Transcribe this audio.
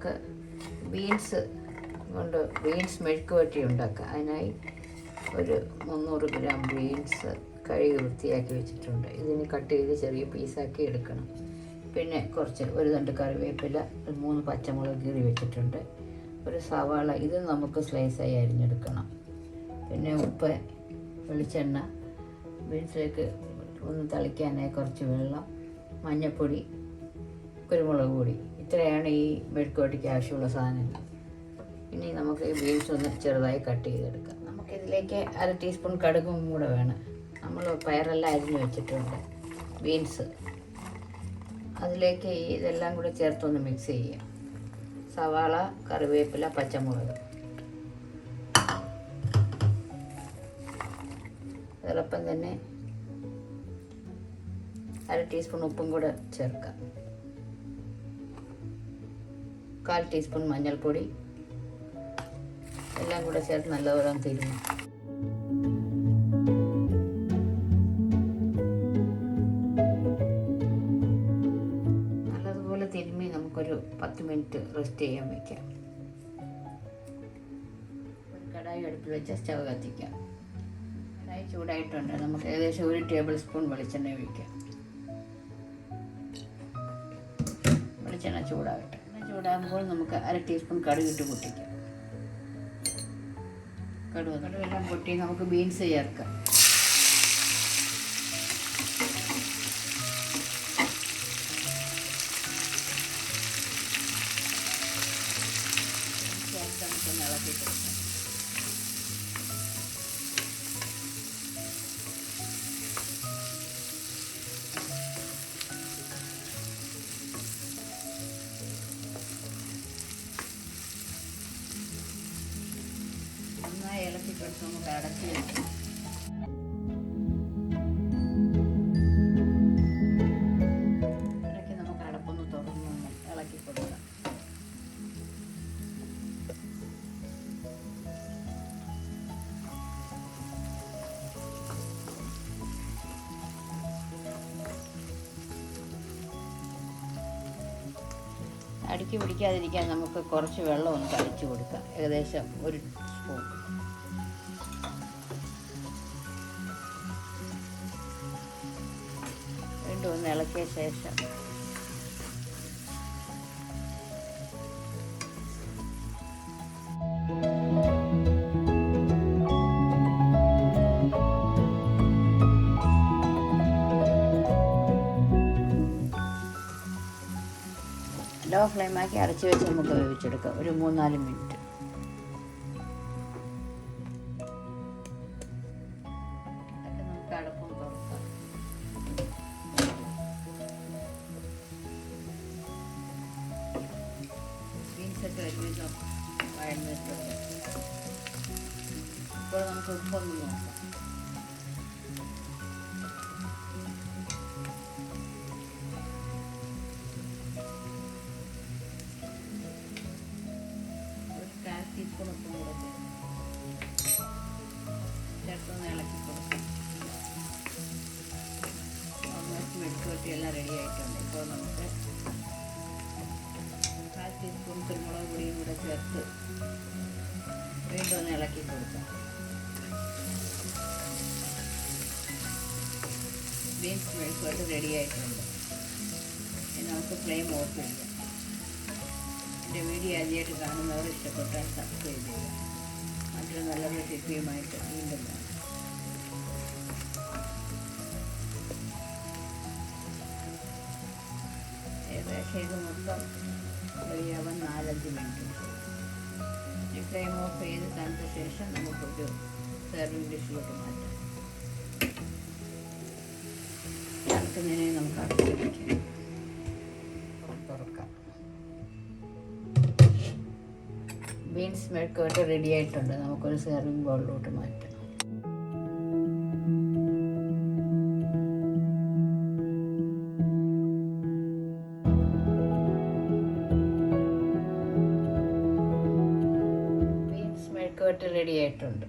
നമുക്ക് ബീൻസ് മെഴുക്ക് വരട്ടി ഉണ്ടാക്കാം. അതിനായി ഒരു 300 ഗ്രാം ബീൻസ് കഴുകി വൃത്തിയാക്കി വെച്ചിട്ടുണ്ട്. ഇതിന് കട്ട് ചെയ്ത് ചെറിയ പീസാക്കി എടുക്കണം. പിന്നെ ഒരു തണ്ട് കറിവേപ്പില, 3 പച്ചമുളക് കീറി വെച്ചിട്ടുണ്ട്. ഒരു സവാള, ഇത് നമുക്ക് സ്ലൈസായി അരിഞ്ഞെടുക്കണം. പിന്നെ ഉപ്പ്, വെളിച്ചെണ്ണ, ബീൻസിലേക്ക് ഒന്ന് തളിക്കാനായി കുറച്ച് വെള്ളം, മഞ്ഞൾപ്പൊടി, കുരുമുളക് പൊടി. ഇത്രയാണ് ഈ മെഴുക്ക് വരട്ടിക്ക് ആവശ്യമുള്ള സാധനങ്ങൾ. ഇനി നമുക്ക് ഈ ബീൻസ് ഒന്ന് ചെറുതായി കട്ട് ചെയ്തെടുക്കാം. നമുക്കിതിലേക്ക് 1/2 ടീസ്പൂൺ കടുകും കൂടെ വേണം. നമ്മൾ പയറെല്ലാം അരിഞ്ഞ് വെച്ചിട്ടുണ്ട്. ബീൻസ് അതിലേക്ക് ഇതെല്ലാം കൂടെ ചേർത്തൊന്ന് മിക്സ് ചെയ്യാം. സവാള, കറിവേപ്പില, പച്ചമുളക്. അതോടൊപ്പം തന്നെ 1/2 ടീസ്പൂൺ ഉപ്പും കൂടെ ചേർക്കാം. 1/4 ടീസ്പൂൺ മഞ്ഞൾപ്പൊടി. എല്ലാം കൂടെ ചേർത്ത് നല്ലപോലെ തിരുമ്മി. നല്ലതുപോലെ തിരുമ്മി നമുക്കൊരു 10 മിനിറ്റ് റെസ്റ്റ് ചെയ്യാൻ വയ്ക്കാം. ഒരു കടായി അടുപ്പിൽ വെച്ച് സ്റ്റവ് കത്തിക്കാം. കടായി ചൂടായിട്ടുണ്ട്. നമുക്ക് ഏകദേശം 1 ടേബിൾ സ്പൂൺ വെളിച്ചെണ്ണ ഒഴിക്കാം. വെളിച്ചെണ്ണ ചൂടാകട്ടെ. ചൂടാകുമ്പോൾ നമുക്ക് 1/2 ടീസ്പൂൺ കടുകിട്ട് പൊട്ടിക്കാം. കടുവെല്ലാം പൊട്ടി നമുക്ക് ബീൻസ് ചേർക്കാം. നമുക്കൊന്ന് ഇളക്കി കൊടുക്കാം. നന്നായി ഇളക്കി കൊടുത്ത് നമുക്ക് അടച്ച് വെക്കാം. ഇടയ്ക്ക് നമുക്ക് അടപ്പൊന്ന് തുറന്ന് ഇളക്കി കൊടുക്കാം. അടുക്കി പിടിക്കാതിരിക്കാൻ നമുക്ക് കുറച്ച് വെള്ളം ഒന്ന് തളിച്ച് കൊടുക്കാം. ഏകദേശം 1 സ്പൂൺ. വീണ്ടും ഒന്ന് ഇളക്കിയ ശേഷം ലോ ഫ്ലെയിമാക്കി അടച്ച് വെച്ച് നമുക്ക് വേവിച്ചെടുക്കാം. ഒരു 3-4 മിനിറ്റ്. നമുക്ക് അടപ്പം തുറക്കാം. ബീൻസൊക്കെ ഒരുവിധം വഴന്നിട്ടുണ്ട്. ഇപ്പോൾ നമുക്ക് ഉപ്പൊന്ന് നോക്കാം. ടീസ്പൂൺ ഉപ്പും കൂടെ ചേർത്തൊന്ന് ഇളക്കി കൊടുക്കാം. ഓൾമോസ്റ്റ് മെഴുക്ക് വരട്ടി എല്ലാം റെഡി ആയിട്ടുണ്ട്. ഇപ്പോൾ നമുക്ക് 1/4 ടീസ്പൂൺ കുരുമുളക് പൊടിയും കൂടെ ചേർത്ത് വീണ്ടും ഒന്ന് ഇളക്കി കൊടുക്കാം. ബീൻസ് മെഴുക്ക് വരട്ടി റെഡി ആയിട്ടുണ്ട്. ഇനി നമുക്ക് ഫ്ലെയിം ഓഫ് ചെയ്യാം. എൻ്റെ വീഡിയോ ആദ്യമായിട്ട് കാണുന്നവർ ഇഷ്ടപ്പെട്ടാൽ സബ്സ്ക്രൈബ് ചെയ്യുക. മറ്റൊരു നല്ല റെസിപ്പിയുമായിട്ട് വീണ്ടും കാണാം. ഏകദേശം ഇത് മൊത്തം റെഡിയാവാൻ 4-5 മിനിറ്റ്. ഈ ഫ്ലെയിം ഓഫ് ചെയ്ത് തണുത്ത ശേഷം നമുക്കൊരു സെർവിങ് ഡിഷിലോട്ട് മാറ്റാം. തണുക്കുന്നതിനെ നമുക്ക് അടച്ച് വയ്ക്കാം. തുറക്കാം. ബീൻസ് മെഴുക്ക് വരട്ടി റെഡി ആയിട്ടുണ്ട്. നമുക്കൊരു സെർവിങ് ബൗളിലോട്ട് മാറ്റാം. ബീൻസ് മെഴുക്ക് വരട്ടി റെഡി ആയിട്ടുണ്ട്.